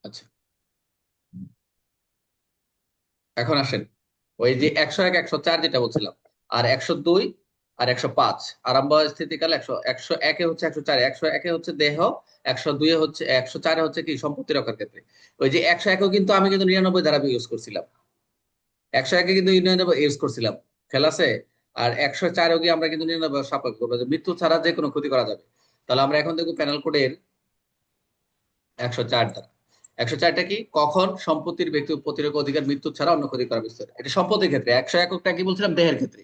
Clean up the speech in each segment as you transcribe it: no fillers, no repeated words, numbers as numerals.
আচ্ছা, এখন আসেন ওই যে 101 104 যেটা বলছিলাম, আর 102 আর 105 আরম্ভ স্থিতিকাল 101 হচ্ছে 104, 101 হচ্ছে দেহ, 102 হচ্ছে 104 হচ্ছে কি সম্পত্তি রক্ষার ক্ষেত্রে। ওই যে 101 কিন্তু আমি কিন্তু 99 ধারা ইউজ করছিলাম, 101 কিন্তু 99 ইউজ করছিলাম, খেয়াল আছে। আর 104 গিয়ে আমরা কিন্তু 99 সাপেক্ষ করবো যে মৃত্যু ছাড়া যে কোনো ক্ষতি করা যাবে। তাহলে আমরা এখন দেখবো প্যানেল কোডের 104 ধারা। 104টা কি, কখন সম্পত্তির ব্যক্তি প্রতিরোধ অধিকার মৃত্যু ছাড়া অন্য ক্ষতি করা বিস্তার, এটা সম্পত্তির ক্ষেত্রে। 101টা কি বলছিলাম, দেহের ক্ষেত্রে।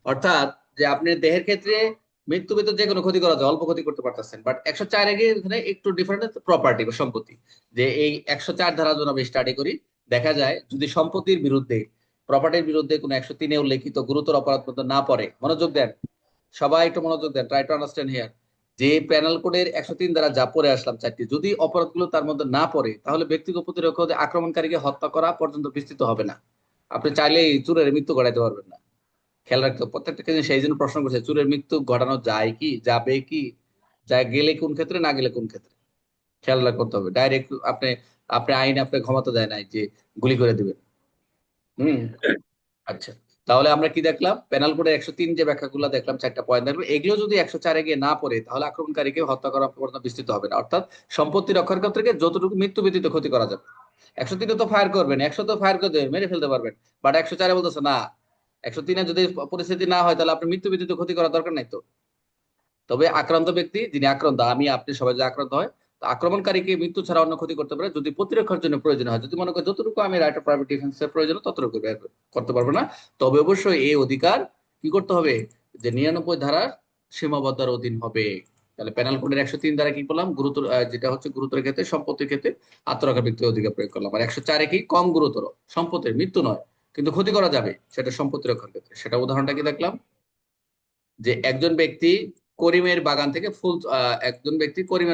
অর্থাৎ যে আপনি দেহের ক্ষেত্রে মৃত্যু ব্যতীত যে কোনো ক্ষতি করা যায়, অল্প ক্ষতি করতে পারতেছেন, বাট 104 গিয়ে এখানে একটু ডিফারেন্ট, প্রপার্টি বা সম্পত্তি। যে এই 104 ধারা যখন আমি স্টাডি করি, দেখা যায় যদি সম্পত্তির বিরুদ্ধে, প্রপার্টির বিরুদ্ধে কোনো 103-এ উল্লেখিত গুরুতর অপরাধ মধ্যে না পড়ে, মনোযোগ দেন, সবাই একটু মনোযোগ দেন, ট্রাই টু আন্ডারস্ট্যান্ড হিয়ার। যে প্যানেল কোডের 103 দ্বারা যা পড়ে আসলাম চারটি, যদি অপরাধগুলো তার মধ্যে না পড়ে, তাহলে ব্যক্তিগত প্রতিরক্ষা আক্রমণকারীকে হত্যা করা পর্যন্ত বিস্তৃত হবে না। আপনি চাইলেই চুরের মৃত্যু ঘটাইতে পারবেন না। খেয়াল রাখতে হবে প্রত্যেকটা ক্ষেত্রে। সেই জন্য প্রশ্ন করছে, চুরের মৃত্যু ঘটানো যায় কি, যাবে কি, যায় গেলে কোন ক্ষেত্রে, না গেলে কোন ক্ষেত্রে, খেয়াল করতে হবে। ডাইরেক্ট আপনি, আইন আপনি ক্ষমতা দেয় নাই যে গুলি করে দিবেন। হুম। আচ্ছা, তাহলে আমরা কি দেখলাম, পেনাল কোডের 103 যে ব্যাখ্যাগুলো দেখলাম, চারটা পয়েন্ট দেখলাম, এগুলো যদি 104-এ গিয়ে না পড়ে, তাহলে আক্রমণকারীকে হত্যা করা পর্যন্ত বিস্তৃত হবে না। অর্থাৎ সম্পত্তি রক্ষার ক্ষেত্রে যতটুকু মৃত্যু ব্যতীত ক্ষতি করা যাবে। 103-এ তো ফায়ার করবেন, 100 তো ফায়ার করে দেবেন, মেরে ফেলতে পারবেন, বাট 104-এ বলতেছে না। 103-এ যদি পরিস্থিতি না হয়, তাহলে আপনি মৃত্যু ব্যতীত ক্ষতি করার দরকার নাই তো। তবে আক্রান্ত ব্যক্তি, যিনি আক্রান্ত, আমি আপনি সবাই যদি আক্রান্ত হয়, তো আক্রমণকারীকে মৃত্যু ছাড়া অন্য ক্ষতি করতে পারে যদি প্রতিরক্ষার জন্য প্রয়োজন হয়। যদি মনে করি যতটুকু আমি রাইট অফ প্রাইভেট ডিফেন্সের প্রয়োজন, ততটুকু ব্যয় করতে পারবো না। তবে অবশ্যই এই অধিকার কি করতে হবে, যে 99 ধারার সীমাবদ্ধতার অধীন হবে। তাহলে পেনাল কোডের 103 দ্বারা কি করলাম, গুরুতর যেটা হচ্ছে গুরুতর ক্ষেত্রে, সম্পত্তির ক্ষেত্রে আত্মরক্ষা ব্যক্তির অধিকার প্রয়োগ করলাম। আর 104-এ কি, কম গুরুতর, সম্পত্তির মৃত্যু নয় কিন্তু ক্ষতি করা যাবে, সেটা সম্পত্তি রক্ষার ক্ষেত্রে। সেটা উদাহরণটা কি দেখলাম, যে একজন ব্যক্তি করিমের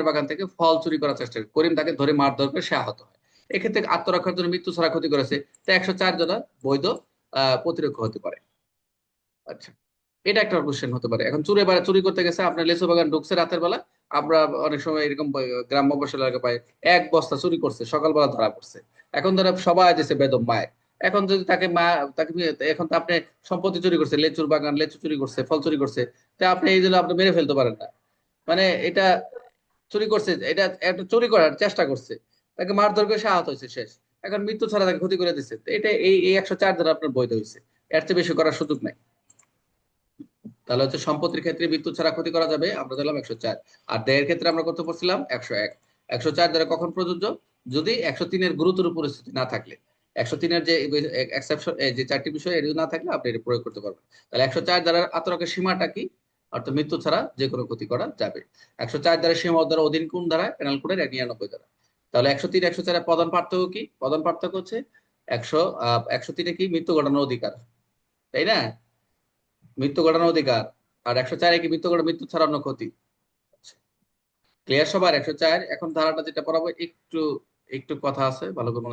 বাগান থেকে ফল চুরি করার চেষ্টা করে, করিম তাকে ধরে মারধর করে সে আহত হয়। এক্ষেত্রে আত্মরক্ষার জন্য মৃত্যু ছাড়া ক্ষতি করেছে, তো 104 জনা বৈধ প্রতিরক্ষা হতে পারে। আচ্ছা, এটা একটা কোশ্চেন হতে পারে। এখন চুরি করতে গেছে, আপনার লেচু বাগান ঢুকছে রাতের বেলা, আমরা অনেক সময় এরকম গ্রাম্য বসে এলাকা পাই, এক বস্তা চুরি করছে, সকালবেলা ধরা পড়ছে। এখন ধরা সবাই দিছে বেদম মায়ের। এখন যদি এখন তো আপনি সম্পত্তি চুরি করছে, লেচুর বাগান, লেচু চুরি করছে, ফল চুরি করছে, তা আপনি এই জন্য আপনি মেরে ফেলতে পারেন না। মানে এটা চুরি করছে, এটা একটা চুরি করার চেষ্টা করছে, তাকে মারধর করে সে আহত হয়েছে, শেষ। এখন মৃত্যু ছাড়া তাকে ক্ষতি করে দিচ্ছে, তো এটা এই 104 দ্বারা আপনার বৈধ হয়েছে, এর চেয়ে বেশি করার সুযোগ নাই। তাহলে হচ্ছে সম্পত্তির ক্ষেত্রে মৃত্যু ছাড়া ক্ষতি করা যাবে, আমরা দিলাম 104। আর দেহের ক্ষেত্রে আমরা কত পড়ছিলাম, 101। 104 দ্বারা কখন প্রযোজ্য, যদি 103-এর গুরুতর পরিস্থিতি না থাকলে, 103-এর যে এক্সেপশন, যে চারটি বিষয় এর না থাকলে আপনি এটা প্রয়োগ করতে পারবেন। তাহলে 104 দ্বারা আত্মরক্ষার সীমাটা কি, অর্থাৎ মৃত্যু ছাড়া যে কোনো ক্ষতি করা যাবে। 104 দ্বারা সীমা দ্বারা অধীন কোন ধারা, পেনাল কোডের 99 ধারা। তাহলে 103 104-এর প্রধান পার্থক্য কি, প্রধান পার্থক্য হচ্ছে 103-এ কি, মৃত্যু ঘটানোর অধিকার, তাই না, মৃত্যু ঘটানোর অধিকার। আর 104-এ কি, মৃত্যু ছাড়া অন্য ক্ষতি। ক্লিয়ার সবার? 104 এখন ধারাটা যেটা পড়াবো, একটু একটু কথা আছে, ভালো করে মনোযোগ